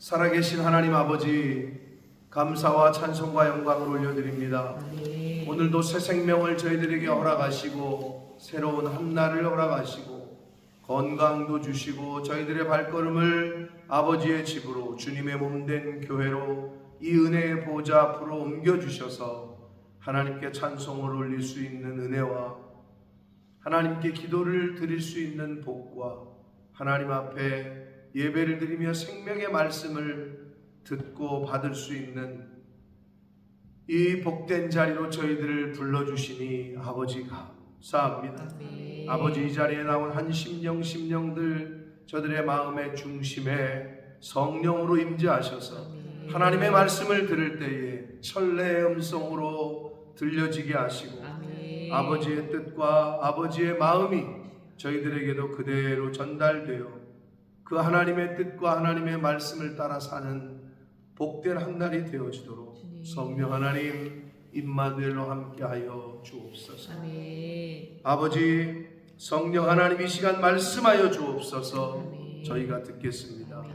살아계신 하나님 아버지, 감사와 찬송과 영광을 올려드립니다. 오늘도 새 생명을 저희들에게 허락하시고 새로운 한 날을 허락하시고 건강도 주시고 저희들의 발걸음을 아버지의 집으로, 주님의 몸된 교회로 이 은혜의 보좌 앞으로 옮겨주셔서 하나님께 찬송을 올릴 수 있는 은혜와 하나님께 기도를 드릴 수 있는 복과 하나님 앞에 예배를 드리며 생명의 말씀을 듣고 받을 수 있는 이 복된 자리로 저희들을 불러주시니 아버지 감사합니다. 아버지, 이 자리에 나온 한 심령들 저들의 마음의 중심에 성령으로 임재하셔서 하나님의 말씀을 들을 때에 천래의 음성으로 들려지게 하시고 아버지의 뜻과 아버지의 마음이 저희들에게도 그대로 전달되어 그 하나님의 뜻과 하나님의 말씀을 따라 사는 복된 한 날이 되어지도록 성령 하나님 임마누엘로 함께하여 주옵소서. 아버지, 성령 하나님 이 시간 말씀하여 주옵소서. 저희가 듣겠습니다.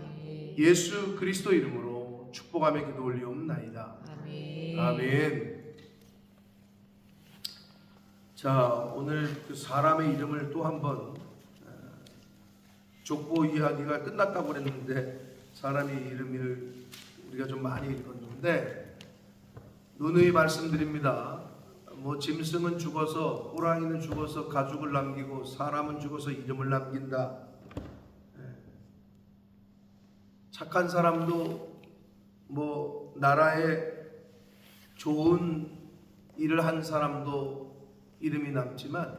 예수 그리스도 이름으로 축복하며 기도 올리옵나이다. 아멘. 자, 오늘 그 사람의 이름을 또 한번, 족보 이야기가 끝났다고 그랬는데 사람의 이름을 우리가 좀 많이 읽었는데, 누누이 말씀드립니다. 뭐 짐승은 죽어서, 호랑이는 죽어서 가죽을 남기고 사람은 죽어서 이름을 남긴다. 착한 사람도 뭐 나라에 좋은 일을 한 사람도 이름이 남지만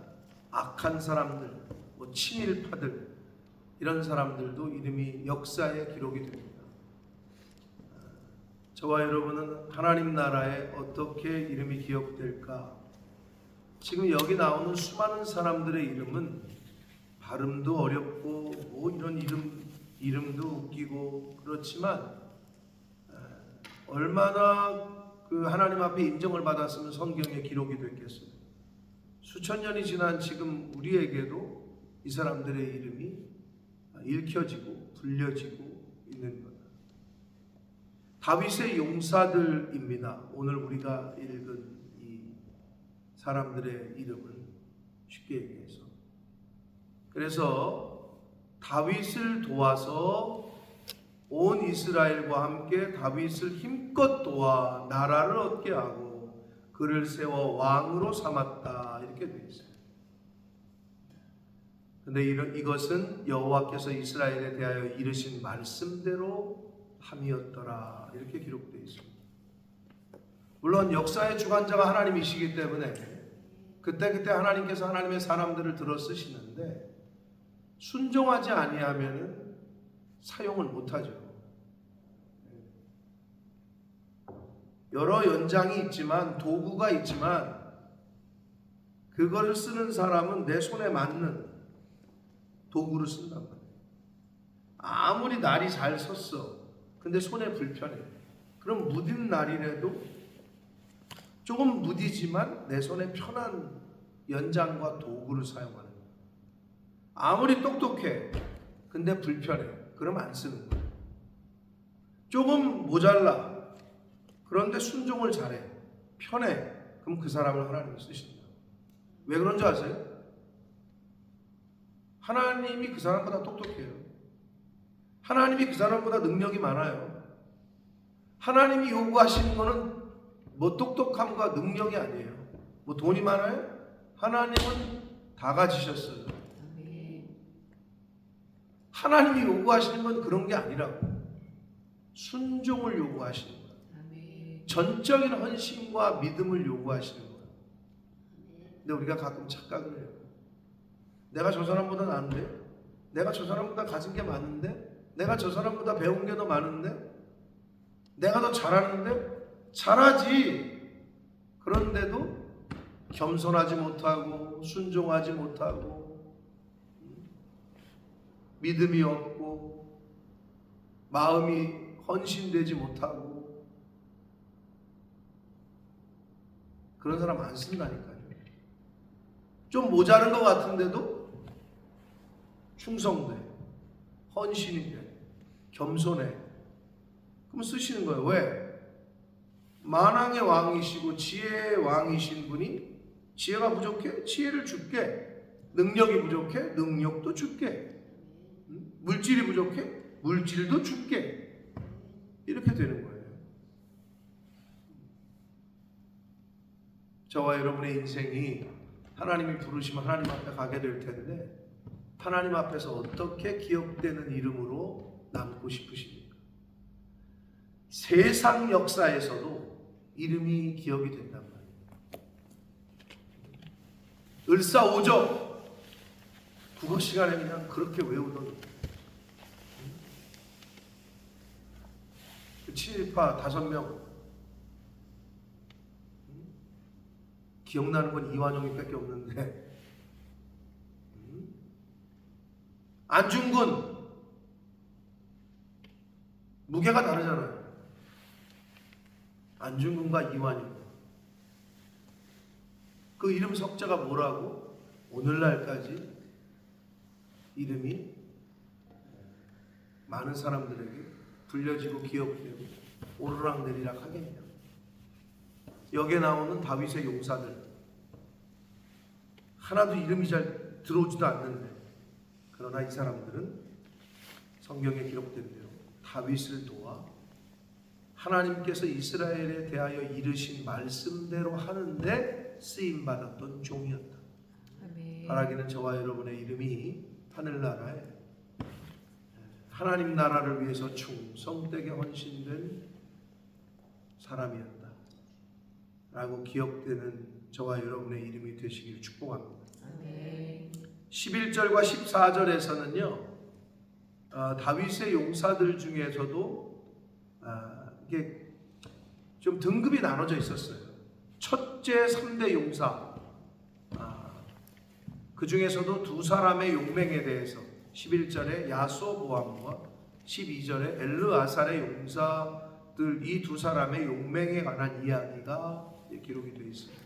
악한 사람들, 뭐 친일파들, 이런 사람들도 이름이 역사에 기록이 됩니다. 저와 여러분은 하나님 나라에 어떻게 이름이 기억될까? 지금 여기 나오는 수많은 사람들의 이름은 발음도 어렵고 뭐 이런 이름도 웃기고 그렇지만 얼마나 그 하나님 앞에 인정을 받았으면 성경에 기록이 됐겠어요. 수천 년이 지난 지금 우리에게도 이 사람들의 이름이 읽혀지고 불려지고 있는 것. 다윗의 용사들입니다. 오늘 우리가 읽은 이 사람들의 이름을 쉽게 얘기해서. 그래서 다윗을 도와서 온 이스라엘과 함께 다윗을 힘껏 도와 나라를 얻게 하고 그를 세워 왕으로 삼았다, 이렇게 되어 있어요. 근데 이것은 여호와께서 이스라엘에 대하여 이르신 말씀대로 함이었더라, 이렇게 기록되어 있습니다. 물론 역사의 주관자가 하나님이시기 때문에 그때그때 하나님께서 하나님의 사람들을 들어 쓰시는데 순종하지 아니하면 사용을 못하죠. 여러 연장이 있지만, 도구가 있지만 그거를 쓰는 사람은 내 손에 맞는 도구를 쓴단 말이에요. 아무리 날이 잘 섰어, 근데 손에 불편해. 그럼 무딘 날이라도 조금 무디지만 내 손에 편한 연장과 도구를 사용하는 거예요. 아무리 똑똑해, 근데 불편해. 그럼 안 쓰는 거예요. 조금 모자라, 그런데 순종을 잘해, 편해. 그럼 그 사람을 하나님이 쓰신다. 왜 그런 줄 아세요? 하나님이 그 사람보다 똑똑해요. 하나님이 그 사람보다 능력이 많아요. 하나님이 요구하시는 거는 뭐 똑똑함과 능력이 아니에요. 뭐 돈이 많아요? 하나님은 다 가지셨어요. 하나님이 요구하시는 건 그런 게 아니라고. 순종을 요구하시는 거예요. 전적인 헌신과 믿음을 요구하시는 거예요. 근데 우리가 가끔 착각을 해요. 내가 저 사람보다 나은데? 내가 저 사람보다 가진 게 많은데? 내가 저 사람보다 배운 게 더 많은데? 내가 더 잘하는데? 잘하지! 그런데도 겸손하지 못하고 순종하지 못하고 믿음이 없고 마음이 헌신되지 못하고 그런 사람 안 쓴다니까요. 좀 모자른 것 같은데도 충성돼, 헌신이 돼, 겸손해. 그럼 쓰시는 거예요. 왜? 만왕의 왕이시고 지혜의 왕이신 분이 지혜가 부족해? 지혜를 줄게. 능력이 부족해? 능력도 줄게. 물질이 부족해? 물질도 줄게. 이렇게 되는 거예요. 저와 여러분의 인생이 하나님이 부르시면 하나님 앞에 가게 될 텐데 하나님 앞에서 어떻게 기억되는 이름으로 남고 싶으십니까? 세상 역사에서도 이름이 기억이 된단 말이에요. 을사오적 국어 시간에 그냥 그렇게 외우던 친일파 5명 기억나는 건 이완용이 밖에 없는데 안중근 무게가 다르잖아요. 안중근과 이완용 그 이름 석자가 뭐라고 오늘날까지 이름이 많은 사람들에게 불려지고 기억되고 오르락내리락 하겠냐. 여기에 나오는 다윗의 용사들 하나도 이름이 잘 들어오지도 않는데 그러나 이 사람들은 성경에 기록된 대로 다윗을 도와 하나님께서 이스라엘에 대하여 이르신 말씀대로 하는데 쓰임받았던 종이었다. 바라기는 저와 여러분의 이름이 하늘나라에 하나님 나라를 위해서 충성되게 헌신된 사람이었다 라고 기억되는 저와 여러분의 이름이 되시기를 축복합니다. 11절과 14절에서는요 다윗의 용사들 중에서도 이게 좀 등급이 나눠져 있었어요. 첫째 3대 용사 그 중에서도 두 사람의 용맹에 대해서 11절에 야소보암과 12절에 엘르아살의 용사들 이 두 사람의 용맹에 관한 이야기가 기록이 되어 있습니다.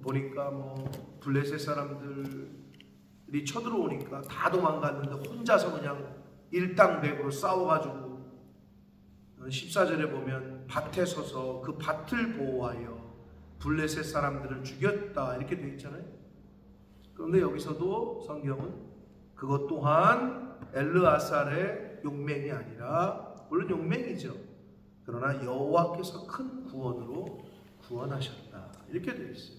보니까 뭐 블레셋 사람들이 쳐들어오니까 다 도망갔는데 혼자서 그냥 일당백으로 싸워가지고 14절에 보면 밭에 서서 그 밭을 보호하여 블레셋 사람들을 죽였다 이렇게 되어 있잖아요. 그런데 여기서도 성경은 그것 또한 엘르아살의 용맹이 아니라 물론 용맹이죠. 그러나 여호와께서 큰 구원으로 구원하셨다 이렇게 되어 있어요.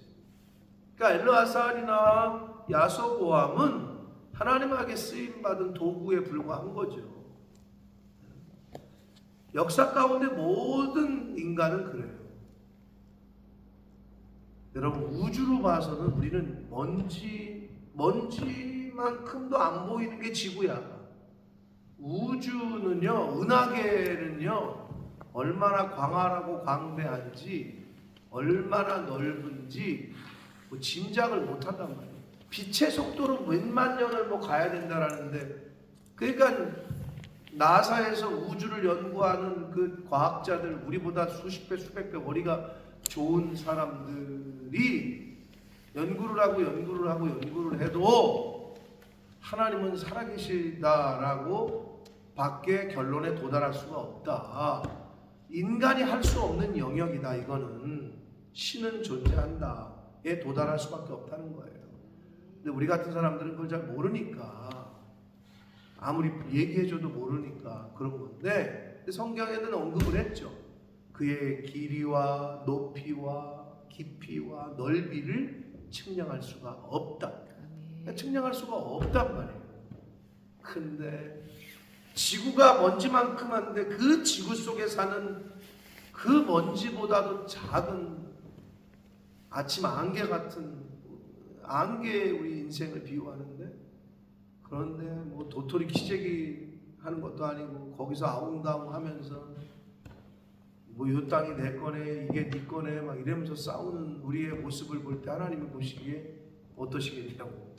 그러니까 엘르아살이나 야소보암은 하나님에게 쓰임받은 도구에 불과한 거죠. 역사 가운데 모든 인간은 그래요. 여러분 우주로 봐서는 우리는 먼지만큼도 안 보이는 게 지구야. 우주는요, 은하계는요 얼마나 광활하고 광대한지 얼마나 넓은지 뭐 짐작을 못한단 말이에요. 빛의 속도로 몇만 년을 뭐 가야 된다라는데 그러니까 나사에서 우주를 연구하는 그 과학자들 우리보다 수십 배 수백 배 머리가 좋은 사람들이 연구를 하고 해도 하나님은 살아계시다라고 밖에 결론에 도달할 수가 없다. 인간이 할 수 없는 영역이다. 이거는 신은 존재한다에 도달할 수밖에 없다는 거예요. 근데 우리 같은 사람들은 그걸 잘 모르니까 아무리 얘기해줘도 모르니까 그런 건데 성경에는 언급을 했죠. 그의 길이와 높이와 깊이와 넓이를 측량할 수가 없다. 측량할 수가 없단 말이에요. 근데 지구가 먼지만큼 한데 그 지구 속에 사는 그 먼지보다도 작은 아침 안개 같은 안개에 우리 인생을 비유하는데 그런데 뭐 도토리 키재기 하는 것도 아니고 거기서 아웅다웅 하면서 뭐 요 땅이 내 거네 이게 네 거네 막 이러면서 싸우는 우리의 모습을 볼 때 하나님이 보시기에 어떠시겠냐고.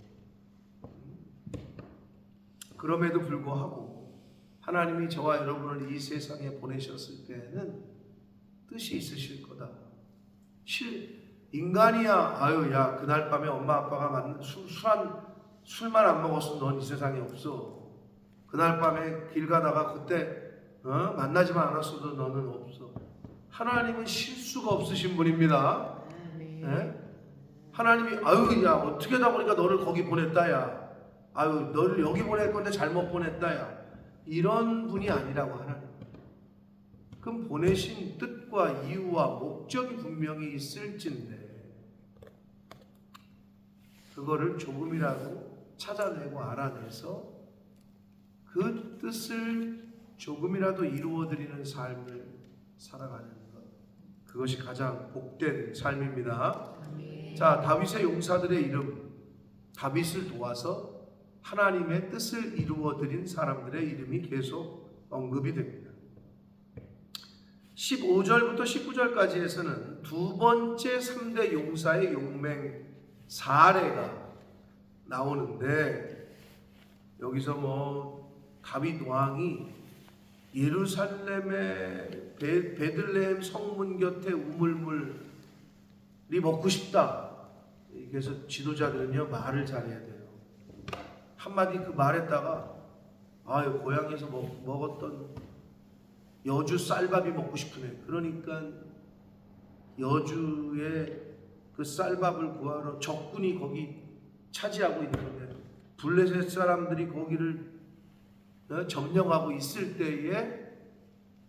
그럼에도 불구하고 하나님이 저와 여러분을 이 세상에 보내셨을 때에는 뜻이 있으실 거다. 인간이야 아유 야 그날 밤에 엄마 아빠가 술만 안 먹었으면 넌 이 세상에 없어. 그날 밤에 길 가다가 그때 만나지만 않았어도 너는 없어. 하나님은 실수가 없으신 분입니다. 예? 하나님이 아유 야 어떻게 하다 보니까 너를 거기 보냈다 야. 아유 너를 여기 보낼 건데 잘못 보냈다 야. 이런 분이 아니라고 하나님. 그럼 보내신 뜻과 이유와 목적이 분명히 있을진데 그거를 조금이라도 찾아내고 알아내서 그 뜻을 조금이라도 이루어드리는 삶을 살아가는 것, 그것이 가장 복된 삶입니다. 자, 다윗의 용사들의 이름, 다윗을 도와서 하나님의 뜻을 이루어드린 사람들의 이름이 계속 언급이 됩니다. 15절부터 19절까지에서는 두 번째 3대 용사의 용맹 사례가 나오는데, 여기서 다윗 왕이 예루살렘의 베들레헴 성문 곁에 우물물이 먹고 싶다. 그래서 지도자들은요 말을 잘해야 돼요. 한마디 그 말에다가 고향에서 먹었던 여주 쌀밥이 먹고 싶으네. 그러니까 여주의 그 쌀밥을 구하러 적군이 거기 차지하고 있는데 블레셋 사람들이 거기를 점령하고 있을 때에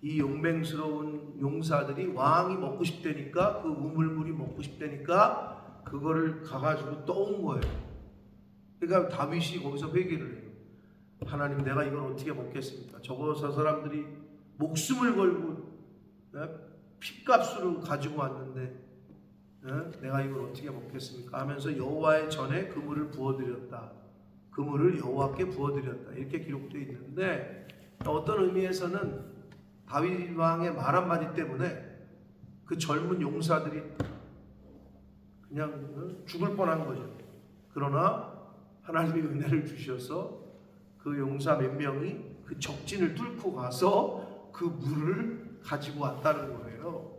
이 용맹스러운 용사들이 왕이 먹고 싶다니까, 그 우물물이 먹고 싶다니까 그거를 가가지고 떠온 거예요. 그러니까 다윗이 거기서 회개를 해요. 하나님, 내가 이걸 어떻게 먹겠습니까? 저 사람들이 목숨을 걸고 핏값으로 가지고 왔는데 내가 이걸 어떻게 먹겠습니까? 하면서 여호와의 전에 그물을 부어드렸다. 그물을 여호와께 부어드렸다. 이렇게 기록되어 있는데, 어떤 의미에서는 다윗 왕의 말 한마디 때문에 그 젊은 용사들이 그냥 죽을 뻔한 거죠. 그러나 하나님이 은혜를 주셔서 그 용사 몇 명이 그 적진을 뚫고 가서 그 물을 가지고 왔다는 거예요.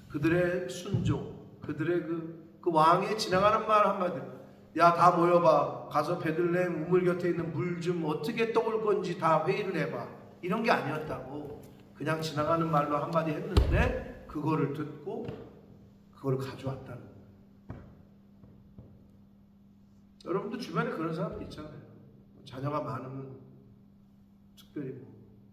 그들의 순종, 그들의 그 왕의 지나가는 말 한마디, 야 다 모여봐, 가서 베들레헴 우물 곁에 있는 물 좀 어떻게 떠올 건지 다 회의를 해봐, 이런 게 아니었다고. 그냥 지나가는 말로 한마디 했는데 그거를 듣고 그거를 가져왔다는 거예요. 여러분도 주변에 그런 사람도 있잖아요. 자녀가 많으면 특별히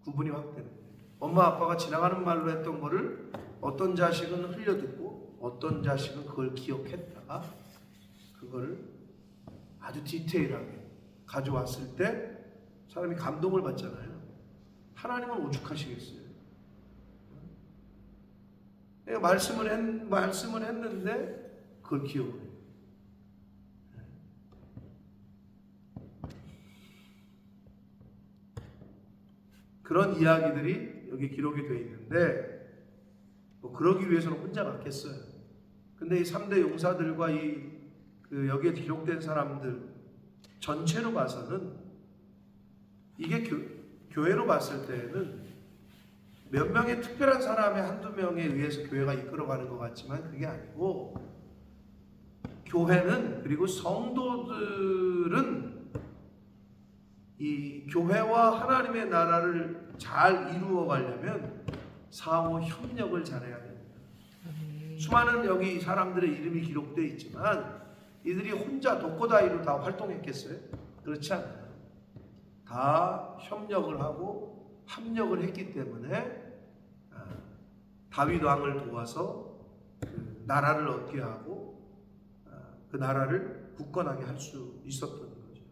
구분이 확 되는 거예요. 엄마 아빠가 지나가는 말로 했던 거를 어떤 자식은 흘려듣고 어떤 자식은 그걸 기억했다가 그거를 아주 디테일하게 가져왔을 때 사람이 감동을 받잖아요. 하나님은 오죽하시겠어요. 말씀을 했는데 그걸 기억을 해요. 그런 이야기들이 여기 기록이 되어 있는데, 그러기 위해서는 혼자 갔겠어요. 근데 이 3대 용사들과 여기에 기록된 사람들 전체로 봐서는, 이게 교회로 봤을 때에는 몇 명의 특별한 사람의 한두 명에 의해서 교회가 이끌어가는 것 같지만 그게 아니고, 교회는, 그리고 성도들은 이 교회와 하나님의 나라를 잘 이루어 가려면 상호 협력을 잘해야 됩니다. 수많은 여기 사람들의 이름이 기록되어 있지만 이들이 혼자 독고다이로 다 활동했겠어요? 그렇지 않아요. 다 협력을 하고 합력을 했기 때문에 다윗 왕을 도와서 그 나라를 얻게 하고 그 나라를 굳건하게 할 수 있었던 거죠.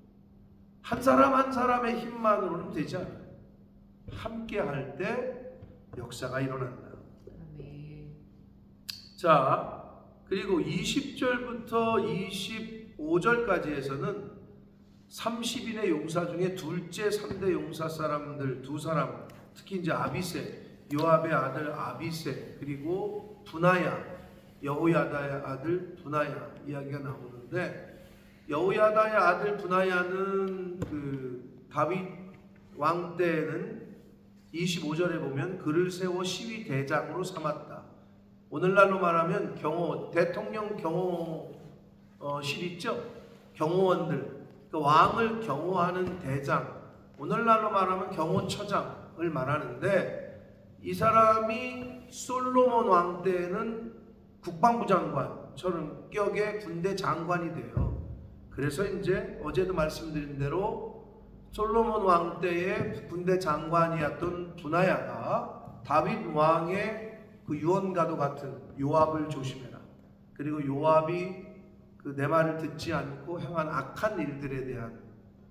한 사람 한 사람의 힘만으로는 되지 않아요. 함께 할 때 역사가 일어난다. 자, 그리고 20절부터 25절까지에서는 30인의 용사 중에 둘째 3대 용사 사람들 두 사람, 특히 이제 아비세, 요압의 아들 아비세, 그리고 분하야, 여호야다의 아들 분하야 이야기가 나오는데, 여호야다의 아들 분하야는 그 다윗 왕 때에는 25절에 보면 그를 세워 시위 대장으로 삼았다. 오늘날로 말하면 대통령 경호실 있죠? 경호원들, 그 왕을 경호하는 대장, 오늘날로 말하면 경호처장, 왕을 말하는데, 이 사람이 솔로몬 왕 때는 국방부 장관처럼 격의 군대 장관이 돼요. 그래서 이제 어제도 말씀드린 대로 솔로몬 왕 때의 군대 장관이었던 분하야가 다윗 왕의 그 유언과도 같은 요압을 조심해라, 그리고 요압이 그 내 말을 듣지 않고 행한 악한 일들에 대한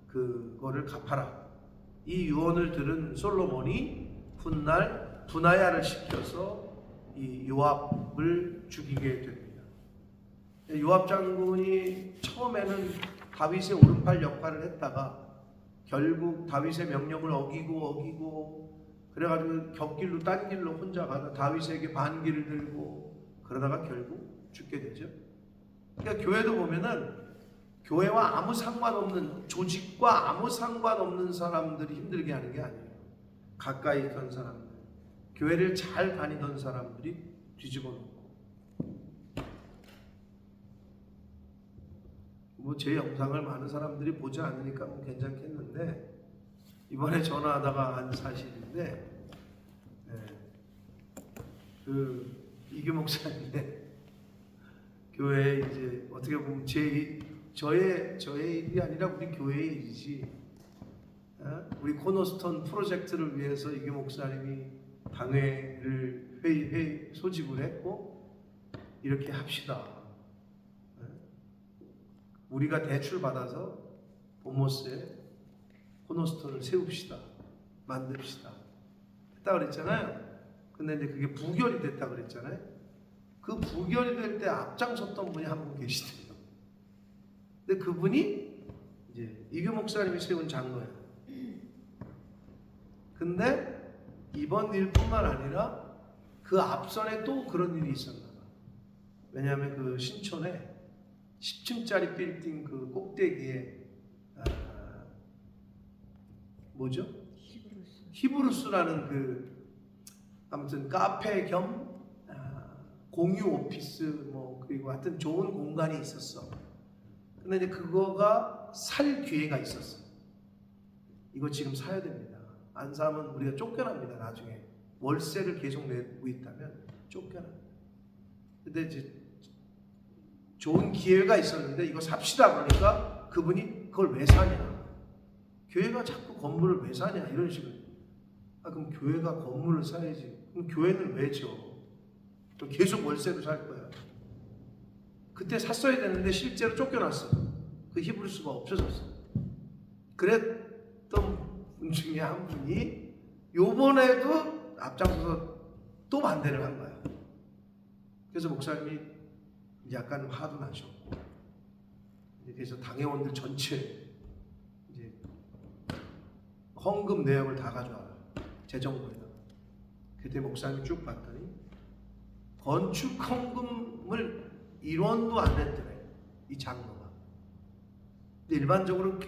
그거를 갚아라, 이 유언을 들은 솔로몬이 훗날 분하야를 시켜서 이 요압을 죽이게 됩니다. 요압 장군이 처음에는 다윗의 오른팔 역할을 했다가 결국 다윗의 명령을 어기고 그래가지고 곁길로 딴 길로 혼자 가다 다윗에게 반기를 들고 그러다가 결국 죽게 되죠. 그러니까 교회도 보면은 교회와 아무 상관없는, 조직과 아무 상관없는 사람들이 힘들게 하는 게 아니에요. 가까이 있던 사람들, 교회를 잘 다니던 사람들이 뒤집어 놓고. 뭐 제 영상을 많은 사람들이 보지 않으니까 뭐 괜찮겠는데, 이번에 전화하다가 한 사실인데, 그 이규 목사님의 교회 이제 어떻게 보면 저의 일이 아니라 우리 교회의 일이지. 우리 코너스톤 프로젝트를 위해서 이규 목사님이 당회를 회의 소집을 했고, 이렇게 합시다. 우리가 대출 받아서 보모스에 코너스톤을 세웁시다, 만듭시다 했다 그랬잖아요. 근데 이제 그게 부결이 됐다 그랬잖아요. 그 부결이 될 때 앞장섰던 분이 한 분 계시대요. 근데 그분이 이제 이규 목사님이 세운 장로예요. 근데 이번 일뿐만 아니라 그 앞선에 또 그런 일이 있었나 봐. 왜냐하면 그 신촌에 10층짜리 빌딩 그 꼭대기에 뭐죠? 히브루스라는 그 아무튼 카페 겸 공유 오피스 뭐 그리고 하여튼 좋은 공간이 있었어. 근데 이제 그거가 살 기회가 있었어. 이거 지금 사야 됩니다. 안 사면 우리가 쫓겨납니다. 나중에 월세를 계속 내고 있다면 쫓겨납니다. 근데 이제 좋은 기회가 있었는데 이거 삽시다 그러니까 그분이 그걸 왜 사냐? 교회가 자꾸 건물을 왜 사냐? 이런 식으로. 그럼 교회가 건물을 사야지. 그럼 교회는 왜 져? 그럼 계속 월세로 살 거야. 그때 샀어야 되는데 실제로 쫓겨났어. 그 히브루스가 없어졌어. 그랬던 분 중에 한 분이 요번에도 앞장서서 또 반대를 한 거야. 그래서 목사님이 약간 화도 나셨고, 그래서 당회원들 전체 이제 헌금 내역을 다 가져와라, 재정부에다가. 그때 목사님이 쭉 봤더니 건축 헌금을 1원도 안 냈더래, 이 장로가. 근데 일반적으로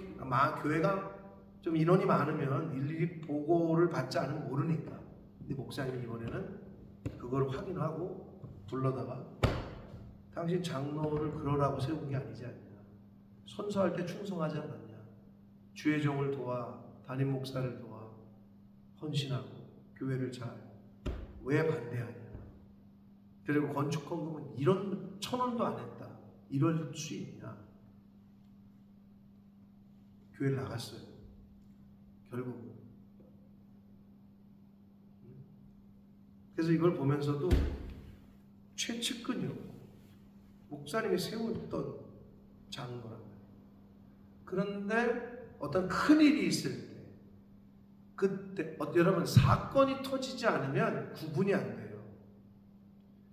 교회가 좀 인원이 많으면 일일이 보고를 받지 않으면 모르니까. 근데 목사님이 이번에는 그걸 확인하고 불러다가 당신 장로를 그러라고 세운 게 아니지 않냐, 선서할 때 충성하지 않았냐, 주의 종을 도와, 담임 목사를 도와, 헌신하고 교회를 잘 왜 반대하냐, 그리고 건축헌금은 이런 1,000원도 안 했다, 이럴 수 있냐. 교회를 나갔어요 결국은. 그래서 이걸 보면서도 최측근이었고 목사님이 세웠던 장로란 말이에요. 그런데 어떤 큰 일이 있을 때, 그때 여러분 사건이 터지지 않으면 구분이 안 돼요.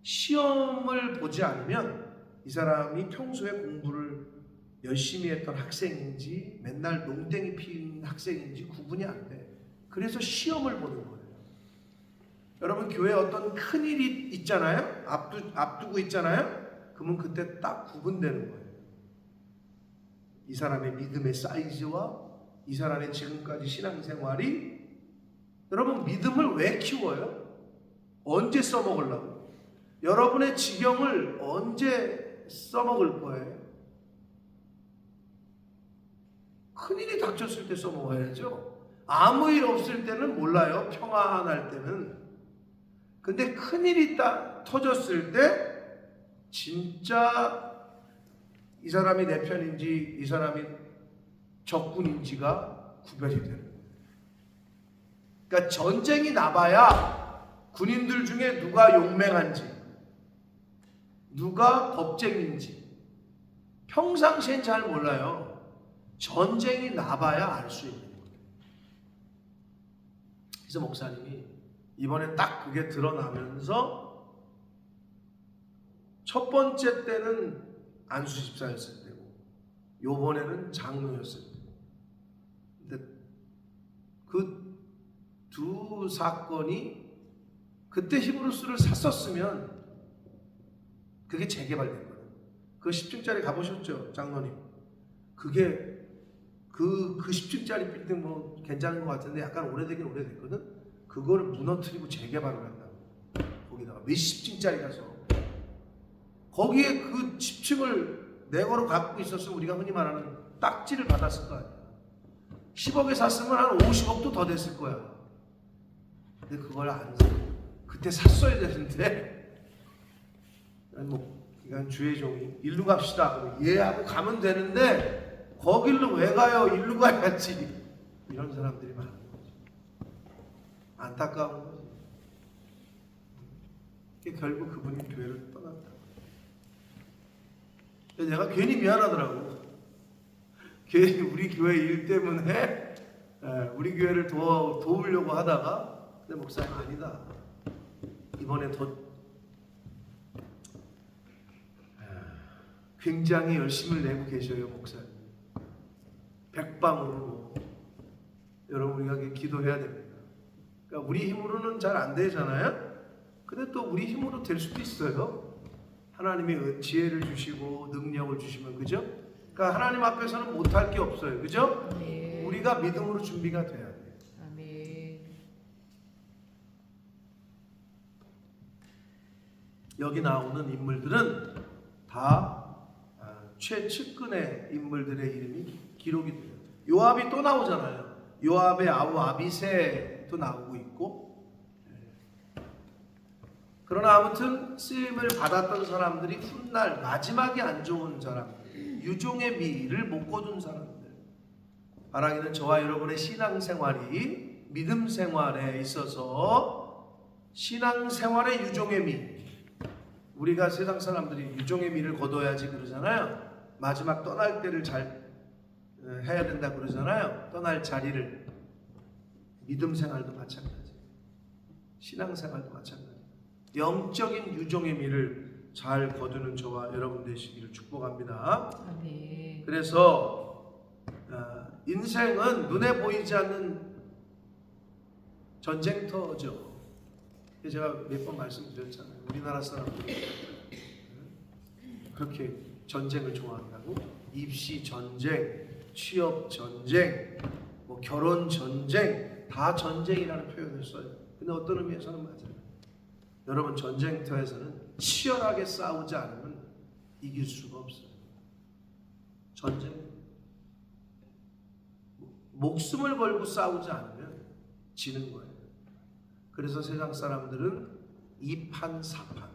시험을 보지 않으면 이 사람이 평소에 공부를 열심히 했던 학생인지 맨날 농땡이 피운 학생인지 구분이 안 돼. 그래서 시험을 보는 거예요. 여러분 교회에 어떤 큰 일이 있잖아요. 앞두고 있잖아요. 그러면 그때 딱 구분되는 거예요. 이 사람의 믿음의 사이즈와 이 사람의 지금까지 신앙생활이, 여러분 믿음을 왜 키워요? 언제 써먹으려고? 여러분의 지경을 언제 써먹을 거예요? 큰일이 닥쳤을 때 써먹어야죠. 아무 일 없을 때는 몰라요. 평안할 때는. 근데 큰일이 딱 터졌을 때 진짜 이 사람이 내 편인지 이 사람이 적군인지가 구별이 되는 거예요. 그러니까 전쟁이 나봐야 군인들 중에 누가 용맹한지 누가 겁쟁인지 평상시엔 잘 몰라요. 전쟁이 나봐야 알 수 있는 거예요. 그래서 목사님이 이번에 딱 그게 드러나면서 첫 번째 때는 안수 집사였을 때고 요번에는 장로였을 때. 근데 그 두 사건이 그때 히브루스를 샀었으면 그게 재개발된 거예요. 그 10층짜리 가보셨죠, 장로님? 그게 그 10층짜리 빌딩 뭐 괜찮은 것 같은데 약간 오래되긴 오래됐거든. 그거를 무너뜨리고 재개발을 한다고. 거기다가 몇십 층짜리 가서 거기에 그 10층을 내거로 갖고 있었으면 우리가 흔히 말하는 딱지를 받았을 거 아니야. 10억에 샀으면 한 50억도 더 됐을 거야. 근데 그걸 안 사. 그때 샀어야 되는데 이건 주의 종이 일로 갑시다. 얘하고 가면 되는데 거길로 왜 가요? 일로 가야지. 이런 사람들이 많은 거죠. 안타까운 거지. 결국 그분이 교회를 떠났다. 내가 괜히 미안하더라고. 괜히 우리 교회 일 때문에 우리 교회를 도우려고 하다가 근데 목사님 아니다. 이번에 더 굉장히 열심을 내고 계셔요, 목사님. 백방으로 여러분 우리가 기도해야 됩니다. 그러니까 우리 힘으로는 잘 안 되잖아요. 근데 또 우리 힘으로 될 수도 있어요. 하나님이 지혜를 주시고 능력을 주시면, 그죠? 그러니까 하나님 앞에서는 못할 게 없어요, 그죠? 아멘. 우리가 믿음으로 준비가 돼야 돼요. 아멘. 여기 나오는 인물들은 다 최측근의 인물들의 이름이 기록이 돼요. 요압이 또 나오잖아요. 요압의 아우 아비새도 나오고 있고. 그러나 아무튼 쓰임을 받았던 사람들이 훗날 마지막이 안 좋은 사람들, 유종의 미를 못 거둔 사람들. 바라기는 저와 여러분의 신앙생활이 믿음 생활에 있어서 신앙생활의 유종의 미, 우리가 세상 사람들이 유종의 미를 거둬야지 그러잖아요. 마지막 떠날 때를 잘 해야 된다 그러잖아요. 떠날 자리를. 믿음 생활도 마찬가지, 신앙생활도 마찬가지. 영적인 유종의 미를 잘 거두는 저와 여러분 되시기를 축복합니다. 아멘. 그래서 인생은 눈에 보이지 않는 전쟁터죠. 제가 몇 번 말씀드렸잖아요. 우리나라 사람들이 그렇게 전쟁을 좋아한다고? 입시 전쟁, 취업 전쟁, 뭐 결혼 전쟁, 다 전쟁이라는 표현을 써요. 근데 어떤 의미에서는 맞아요. 여러분, 전쟁터에서는 치열하게 싸우지 않으면 이길 수가 없어요. 전쟁, 목숨을 걸고 싸우지 않으면 지는 거예요. 그래서 세상 사람들은 이판사판,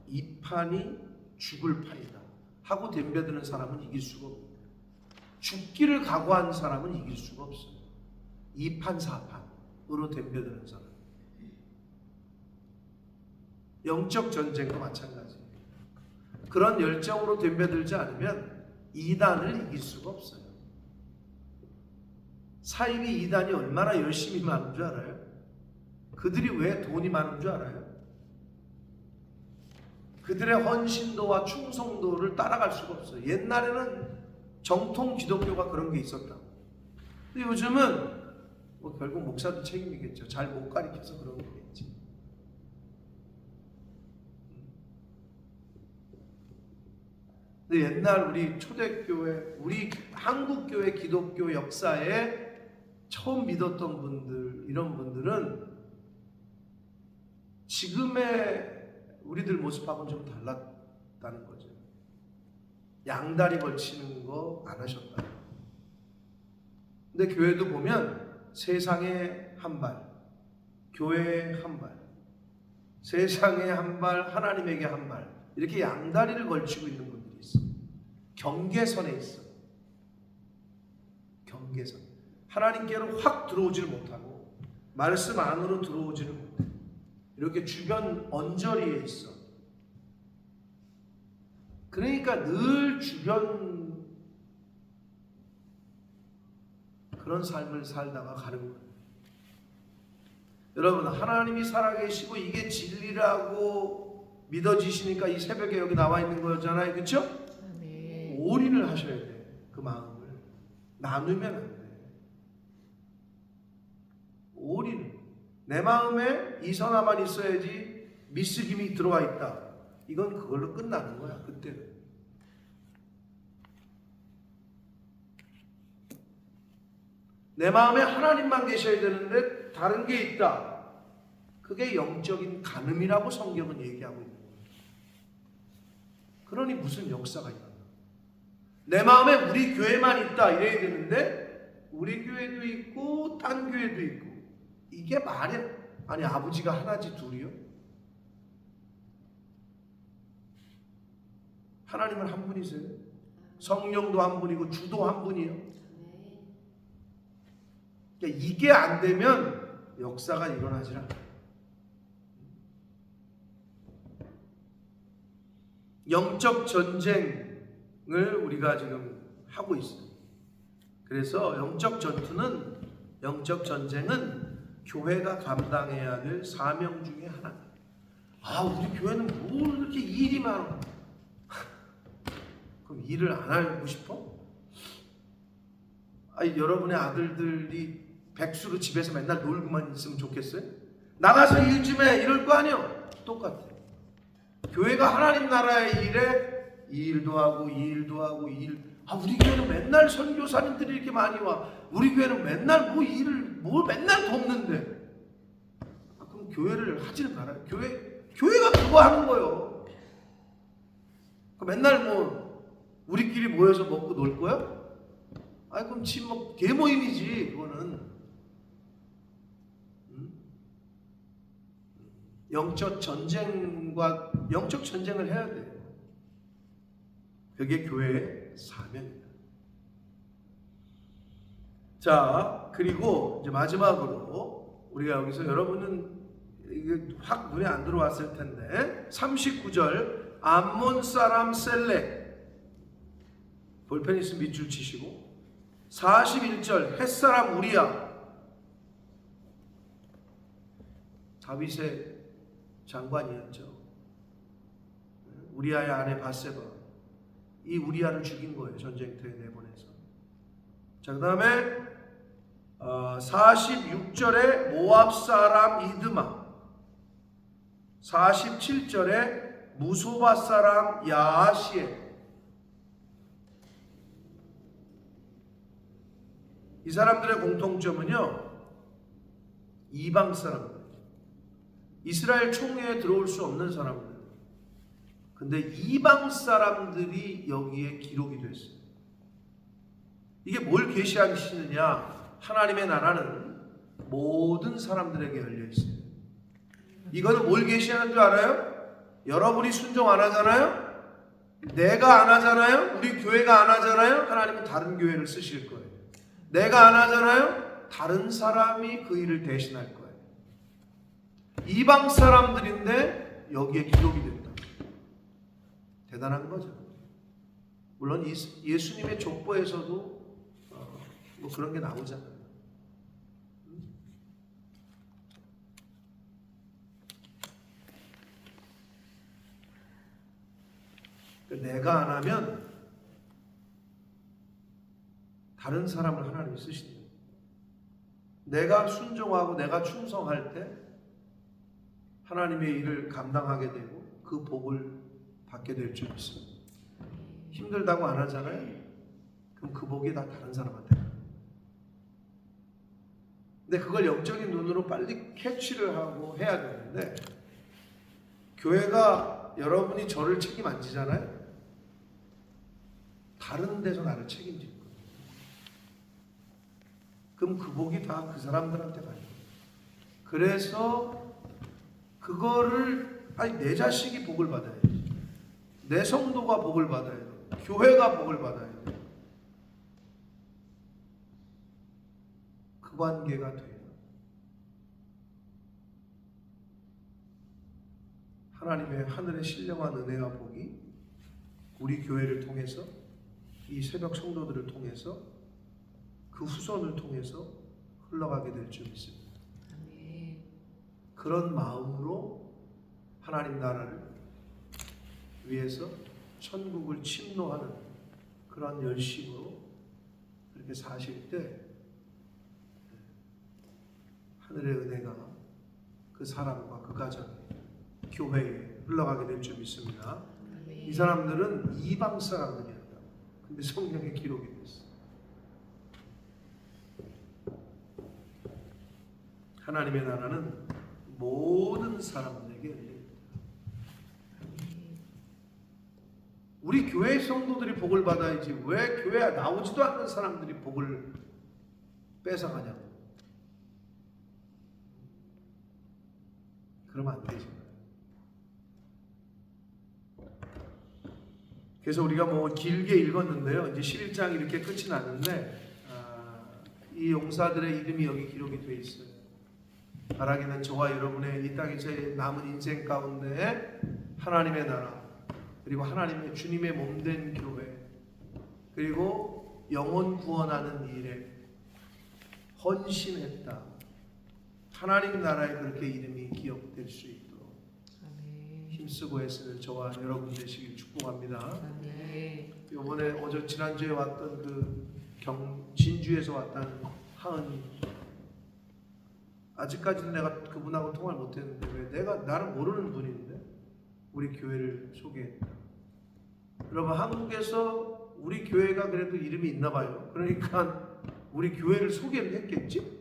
이 판이 죽을 판이다 하고 덤벼드는 사람은 이길 수가 없어요. 죽기를 각오한 사람은 이길 수가 없어요. 이판사판으로 덤벼드는 사람. 영적 전쟁도 마찬가지예요. 그런 열정으로 덤벼들지 않으면 이단을 이길 수가 없어요. 사입이 이단이 얼마나 열심히 많은 줄 알아요? 그들이 왜 돈이 많은 줄 알아요? 그들의 헌신도와 충성도를 따라갈 수가 없어요. 옛날에는 정통 기독교가 그런 게 있었다고. 근데 요즘은 뭐 결국 목사도 책임이겠죠. 잘 못 가르쳐서 그런 거겠지. 근데 옛날 우리 초대교회, 우리 한국교회 기독교 역사에 처음 믿었던 분들, 이런 분들은 지금의 우리들 모습하고는 좀 달랐다는 거죠. 양다리 걸치는 거 안 하셨다. 근데 교회도 보면 세상에 한 발, 교회에 한 발, 세상에 한 발, 하나님에게 한 발, 이렇게 양다리를 걸치고 있는 분들이 있어. 경계선에 있어. 경계선. 하나님께로 확 들어오지를 못하고 말씀 안으로 들어오지를 못해. 이렇게 주변 언저리에 있어. 그러니까 늘 주변 그런 삶을 살다가 가는 거예요. 여러분, 하나님이 살아계시고 이게 진리라고 믿어지시니까 이 새벽에 여기 나와 있는 거잖아요. 그렇죠? 아멘. 올인을 하셔야 돼. 그 마음을 나누면 안 돼. 올인. 내 마음에 이선화만 있어야지 미스김이 들어와 있다. 이건 그걸로 끝나는 거야. 그때는. 내 마음에 하나님만 계셔야 되는데 다른 게 있다. 그게 영적인 간음이라고 성경은 얘기하고 있는 거예요. 그러니 무슨 역사가 있나? 내 마음에 우리 교회만 있다 이래야 되는데 우리 교회도 있고 딴 교회도 있고, 이게 말이 아니 아버지가 하나지 둘이요? 하나님은 한 분이세요. 성령도 한 분이고 주도 한 분이요. 그러니까 이게 안 되면 역사가 일어나질 않아요. 영적 전쟁을 우리가 지금 하고 있어요. 그래서 영적 전쟁은 교회가 감당해야 될 사명 중에 하나입니다. 아, 우리 교회는 뭘 이렇게 일이 많아? 그럼 일을 안 하고 싶어? 아니, 여러분의 아들들이 백수로 집에서 맨날 놀고만 있으면 좋겠어요? 나가서 일 좀 해 이럴 거 아니요? 똑같아. 교회가 하나님 나라의 일에 이 일도 하고 이 일도 하고 이 일. 아, 우리 교회는 맨날 선교사님들이 이렇게 많이 와. 우리 교회는 맨날 뭐 일을 뭘 맨날 돕는데. 아, 그럼 교회를 하지는 말아요. 교회가 그거 하는 거예요. 맨날 뭐 우리끼리 모여서 먹고 놀 거야? 아니, 그럼 개모임이지 그거는. 영적 전쟁을 해야 돼요. 그게 교회의 사명입니다. 자, 그리고 이제 마지막으로 우리가 여기서, 여러분은 이게 확 눈에 안 들어왔을 텐데 39절 암몬 사람 셀렉, 볼펜 있으면 밑줄 치시고, 41절 햇사람 우리야, 다윗의 장관이었죠. 우리아의 아내 바세바, 이 우리아를 죽인 거예요. 전쟁터에 내보내서. 자, 그 다음에 46절에 모압 사람 이드마, 47절에 무소바 사람 야하시에. 이 사람들의 공통점은요, 이방 사람들, 이스라엘 총회에 들어올 수 없는 사람들. 근데 이방 사람들이 여기에 기록이 됐어요. 이게 뭘 계시하시느냐? 하나님의 나라는 모든 사람들에게 열려 있어요. 이거는 뭘 계시하는 줄 알아요? 여러분이 순종 안 하잖아요? 내가 안 하잖아요? 우리 교회가 안 하잖아요? 하나님은 다른 교회를 쓰실 거예요. 내가 안 하잖아요? 다른 사람이 그 일을 대신할 거예요. 이방 사람들인데 여기에 기록이 된다. 대단한 거죠. 물론 예수님의 족보에서도 뭐 그런 게 나오잖아요. 내가 안 하면 다른 사람을 하나님이 쓰신다. 내가 순종하고 내가 충성할 때 하나님의 일을 감당하게 되고 그 복을 받게 될 줄 믿습니다. 힘들다고 안 하잖아요? 그럼 그 복이 다 다른 사람한테 가요. 근데 그걸 영적인 눈으로 빨리 캐치를 하고 해야 되는데, 교회가 여러분이 저를 책임 안 지잖아요? 다른 데서 나를 책임질 거예요. 그럼 그 복이 다 그 사람들한테 가요. 그래서 그거를 아니 내 자식이 복을 받아야지. 내 성도가 복을 받아야 돼. 교회가 복을 받아야 돼. 그 관계가 돼요. 하나님의 하늘의 신령한 은혜와 복이 우리 교회를 통해서 이 새벽 성도들을 통해서 그 후손을 통해서 흘러가게 될 줄 믿습니다. 아멘. 그런 마음으로 하나님 나라를 위해서 천국을 침노하는 그런 열심으로 그렇게 사실 때 하늘의 은혜가 그 사람과 그 가정, 교회에 흘러가게 될 줄 믿습니다. 아멘. 이 사람들은 이방 사람들이었다. 근데 성경에 기록이 됐어. 하나님의 나라는 모든 사람들에게 열립니다. 우리 교회 성도들이 복을 받아야지 왜 교회에 나오지도 않는 사람들이 복을 뺏어가냐고. 그러면 안 되지. 그래서 우리가 뭐 길게 읽었는데요. 이제 11장이 이렇게 끝이 났는데 이 용사들의 이름이 여기 기록이 되어 있어요. 바라기는 저와 여러분의 이 땅에서의 남은 인생 가운데 하나님의 나라 그리고 하나님의 주님의 몸된 교회 그리고 영혼 구원하는 일에 헌신했다. 하나님 나라에 그렇게 이름이 기억될 수 있도록 아멘. 힘쓰고 애쓰는 저와 여러분 되시길 축복합니다. 아멘. 이번에 지난주에 왔던 그 진주에서 왔다는 하은이 아직까지는 내가 그분하고 통화를 못했는데 왜 내가 나를 모르는 분인데 우리 교회를 소개했다. 여러분 한국에서 우리 교회가 그래도 이름이 있나 봐요. 그러니까 우리 교회를 소개를 했겠지.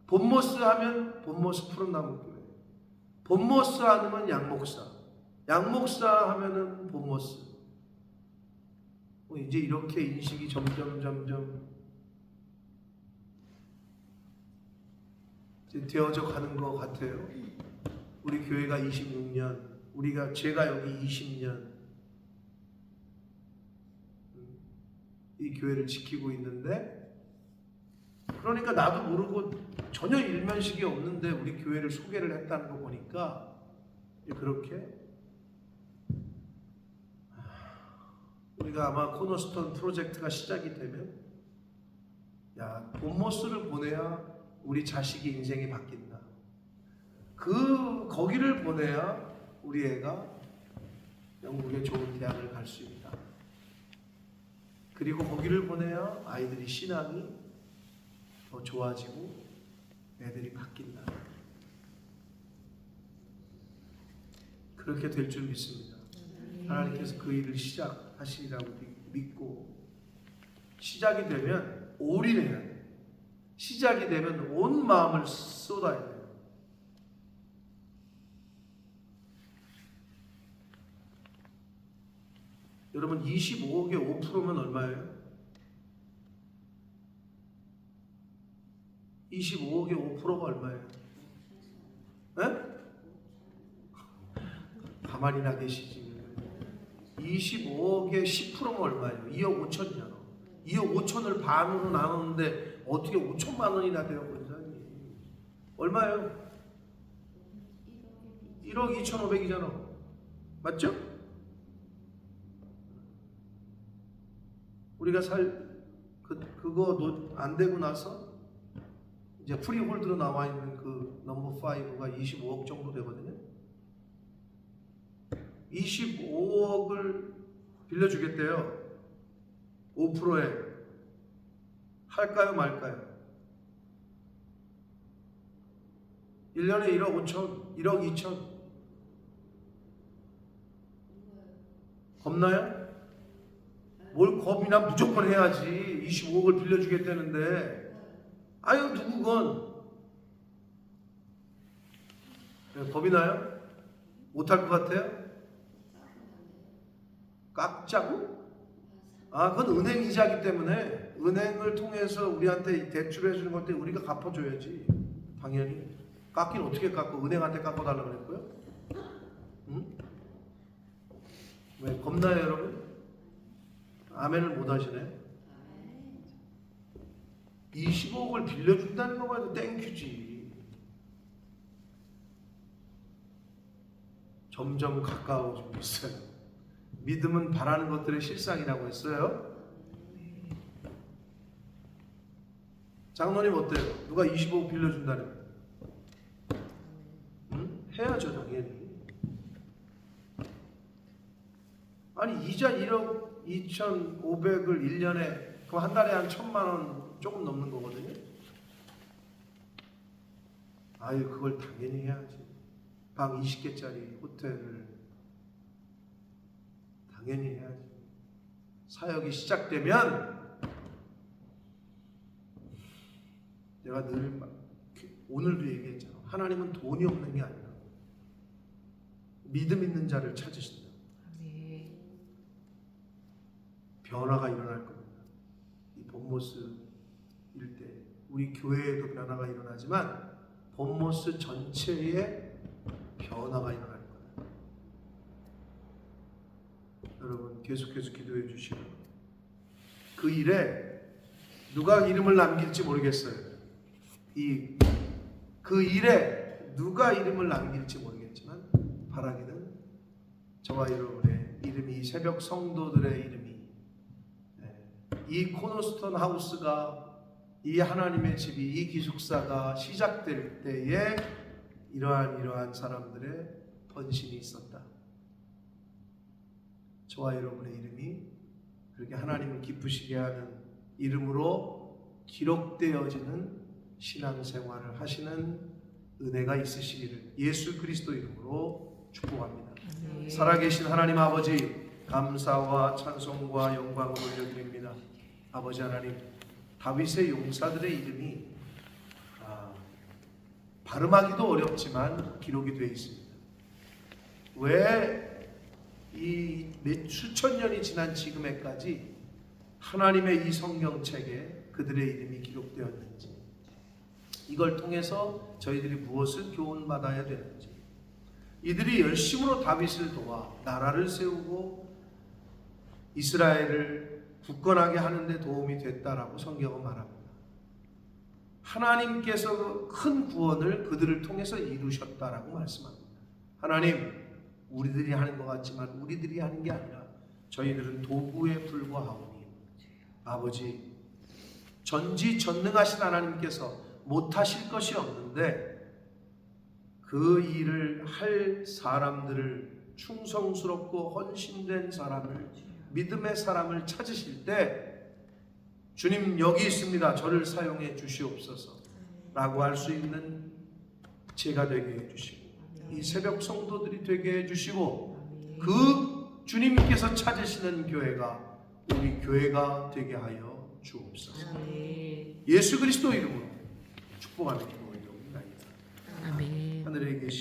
본모스 하면 본모스 푸른나무 교회, 본모스 하면 양목사, 양목사 하면은 본모스. 이제 이렇게 인식이 점점 되어져 가는 것 같아요. 우리 교회가 26년, 제가 여기 20년 이 교회를 지키고 있는데, 그러니까 나도 모르고 전혀 일면식이 없는데 우리 교회를 소개를 했다는 거 보니까 그렇게 우리가 아마 코너스톤 프로젝트가 시작이 되면 본모스를 보내야 우리 자식의 인생이 바뀐다. 거기를 보내야 우리 애가 영국의 좋은 대학을 갈 수 있다. 그리고 거기를 보내야 아이들이 신앙이 더 좋아지고 애들이 바뀐다. 그렇게 될 줄 믿습니다. 하나님께서 그 일을 시작하시리라고 믿고 시작이 되면 올인해야 돼요. 시작이 되면 온 마음을 쏟아야 돼요. 여러분 25억에 5%면 얼마예요? 25억에 5%가 얼마예요? 네? 가만히나 계시지. 25억에 10%면 얼마예요? 2억 5천이잖아. 2억 5천을 반으로 나누는데 어떻게 5천만 원이나 돼요, 권사님? 얼마예요? 1억 2,500이잖아. 맞죠? 우리가 그거 안 되고 나서 이제 프리홀드로 나와 있는 그 넘버 5가 25억 정도 되거든요. 25억을 빌려주겠대요. 5%에 할까요 말까요? 1년에 1억 5천, 1억 2천. 겁나요? 뭘 겁이나 무조건 해야지. 25억을 빌려주겠다는데. 아유 누구건. 겁이 나요? 못할 것 같아요? 깎자고? 그건 은행 이자기 때문에 은행을 통해서 우리한테 대출해 주는 건데 우리가 갚아줘야지. 당연히. 깎긴 어떻게 깎고 은행한테 깎아달라고 그랬고요? 응? 왜 겁나요 여러분? 아멘을 못 하시네. 20억을 빌려준다는 것만 해도 땡큐지. 점점 가까워지고 있어요. 믿음은 바라는 것들의 실상이라고 했어요. 장로님 어때요? 누가 25억 빌려준다면? 응? 해야죠 당연히. 아니 이자 1억 2,500을 1년에 그럼 한 달에 한 1,000만 원 조금 넘는 거거든요. 아유 그걸 당연히 해야지. 방 20개짜리 호텔을 당연히 해야지. 사역이 시작되면 내가 늘 오늘도 얘기했잖아. 하나님은 돈이 없는 게 아니라 믿음 있는 자를 찾으신다. 아멘. 변화가 일어날 겁니다. 이 본모스 일대 우리 교회에도 변화가 일어나지만 본모스 전체에 변화가 일어날 거예요. 여러분 계속해서 기도해 주시고 그 일에 누가 이름을 남길지 모르겠어요. 그 일에 누가 이름을 남길지 모르겠지만 바라기는 저와 여러분의 이름이 새벽 성도들의 이름이 이 코너스톤 하우스가 이 하나님의 집이 이 기숙사가 시작될 때에 이러한 사람들의 헌신이 있었다. 저와 여러분의 이름이 그렇게 하나님을 기쁘시게 하는 이름으로 기록되어지는 신앙생활을 하시는 은혜가 있으시기를 예수 그리스도 이름으로 축복합니다. 아멘. 살아계신 하나님 아버지 감사와 찬송과 영광을 올려드립니다. 아버지 하나님 다윗의 용사들의 이름이 발음하기도 어렵지만 기록이 되어 있습니다. 왜 이 수천 년이 지난 지금에까지 하나님의 이 성경책에 그들의 이름이 기록되었는지 이걸 통해서 저희들이 무엇을 교훈받아야 되는지 이들이 열심으로 다윗을 도와 나라를 세우고 이스라엘을 굳건하게 하는 데 도움이 됐다라고 성경은 말합니다. 하나님께서 큰 구원을 그들을 통해서 이루셨다라고 말씀합니다. 하나님 우리들이 하는 것 같지만 우리들이 하는 게 아니라 저희들은 도구에 불과하오니 아버지 전지전능하신 하나님께서 못하실 것이 없는데 그 일을 할 사람들을 충성스럽고 헌신된 사람을 믿음의 사람을 찾으실 때 주님 여기 있습니다. 저를 사용해 주시옵소서 라고 할 수 있는 제가 되게 해주시고 이 새벽 성도들이 되게 해주시고 그 주님께서 찾으시는 교회가 우리 교회가 되게 하여 주옵소서. 예수 그리스도 이름으로 축복하는 기도를 올려옵니다. 아멘. 하늘에 계신